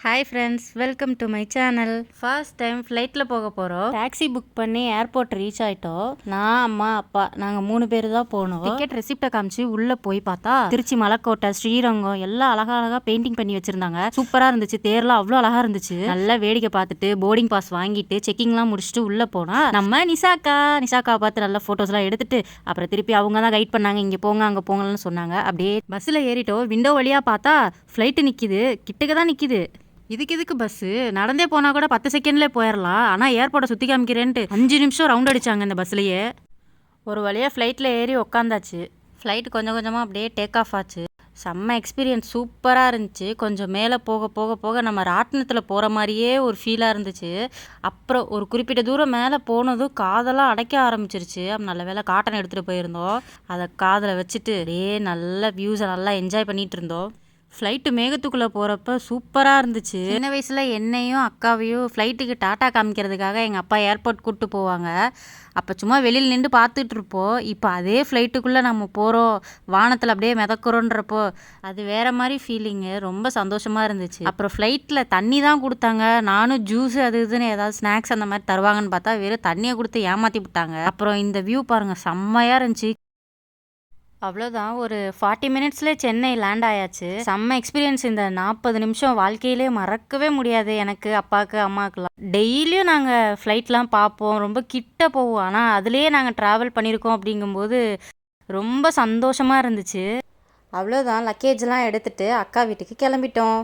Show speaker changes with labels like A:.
A: Hi friends, welcome to my channel. First time ஃப்ளைட்டில் போக போகிறோம். டாக்ஸி புக் பண்ணி ஏர்போர்ட் ரீச் ஆகிட்டோம். நான், அம்மா, அப்பா நாங்கள் 3 பேர் தான் போனோம். டிக்கெட் ரெசிப்டை காமிச்சு உள்ளே போய் பார்த்தா திருச்சி மலைக்கோட்டை, ஸ்ரீரங்கம் எல்லாம் அழகாக பெயிண்டிங் பண்ணி வச்சுருந்தாங்க. சூப்பராக இருந்துச்சு. தேர்லாம் அவ்வளோ அழகாக இருந்துச்சு. நல்லா வேடிக்கை பார்த்துட்டு போர்டிங் பாஸ் வாங்கிட்டு செக்கிங்லாம் முடிச்சுட்டு உள்ளே போனால் நம்ம நிஷாக்கா பார்த்து நல்லா ஃபோட்டோஸ்லாம் எடுத்துட்டு அப்புறம் திருப்பி அவங்க தான் கைட் பண்ணாங்க. இங்கே போங்க அங்கே போங்கன்னு சொன்னாங்க. அப்படியே பஸ்ஸில் ஏறிட்டோம். விண்டோ வழியாக பார்த்தா ஃப்ளைட்டு நிற்கிது. கிட்டக்க தான் நிற்கிது. இதுக்கு பஸ்ஸு நடந்தே போனால் கூட 10 செகண்ட்லேயே போயிடலாம். ஆனால் ஏர்போர்ட்டை சுற்றி காமிக்கிறேன்ட்டு 5 நிமிஷம் ரவுண்ட் அடித்தாங்க இந்த பஸ்லையே. ஒரு வழியாக ஃப்ளைட்டில் ஏறி உக்காந்தாச்சு. ஃப்ளைட் கொஞ்சம் கொஞ்சமாக அப்படியே டேக் ஆஃப் ஆச்சு. செம்ம எக்ஸ்பீரியன்ஸ், சூப்பராக இருந்துச்சு. கொஞ்சம் மேலே போக போக போக நம்ம ராட்டினத்தில் போகிற மாதிரியே ஒரு ஃபீலாக இருந்துச்சு. அப்புறம் ஒரு குறிப்பிட்ட தூரம் மேலே போனதும் காதெல்லாம் அடைக்க ஆரம்பிச்சிருச்சு. நல்ல வேளை காட்டன் எடுத்துகிட்டு போயிருந்தோம். அதை காதில் வச்சுட்டு அப்படியே நல்ல வியூஸை நல்லா என்ஜாய் பண்ணிகிட்டு இருந்தோம். ஃப்ளைட்டு மேகத்துக்குள்ளே போகிறப்ப சூப்பராக இருந்துச்சு. சின்ன வயசில் என்னையும் அக்காவையும் ஃப்ளைட்டுக்கு டாட்டா காமிக்கிறதுக்காக எங்கள் அப்பா ஏர்போர்ட் கூப்பிட்டு போவாங்க. அப்போ சும்மா வெளியில் நின்று பார்த்துட்டு இருப்போம். இப்போ அதே ஃப்ளைட்டுக்குள்ளே நம்ம போகிறோம், வானத்தில் அப்படியே மிதக்குறோன்றப்போ அது வேறு மாதிரி ஃபீலிங்கு. ரொம்ப சந்தோஷமாக இருந்துச்சு. அப்புறம் ஃப்ளைட்டில் தண்ணி தான் கொடுத்தாங்க. நானும் ஜூஸு அது இதுன்னு ஏதாவது ஸ்நாக்ஸ் அந்த மாதிரி தருவாங்கன்னு பார்த்தா வெறும் தண்ணியை கொடுத்து ஏமாற்றி விட்டாங்க. அப்புறம் இந்த வியூ பாருங்கள், செம்மையாக இருந்துச்சு. அவ்வளோதான், ஒரு 40 மினிட்ஸ்லேயே சென்னை லேண்ட் ஆயாச்சு. செம்ம எக்ஸ்பீரியன்ஸ். இந்த 40 நிமிஷம் வாழ்க்கையிலே மறக்கவே முடியாது எனக்கு, அப்பாவுக்கு, அம்மாவுக்குலாம். டெய்லியும் நாங்கள் ஃப்ளைட்லாம் பார்ப்போம், ரொம்ப கிட்ட போவோம். ஆனால் அதுலேயே நாங்கள் ட்ராவல் பண்ணியிருக்கோம் அப்படிங்கும்போது ரொம்ப சந்தோஷமாக இருந்துச்சு. அவ்வளோதான், லக்கேஜ்லாம் எடுத்துகிட்டு அக்கா வீட்டுக்கு கிளம்பிட்டோம்.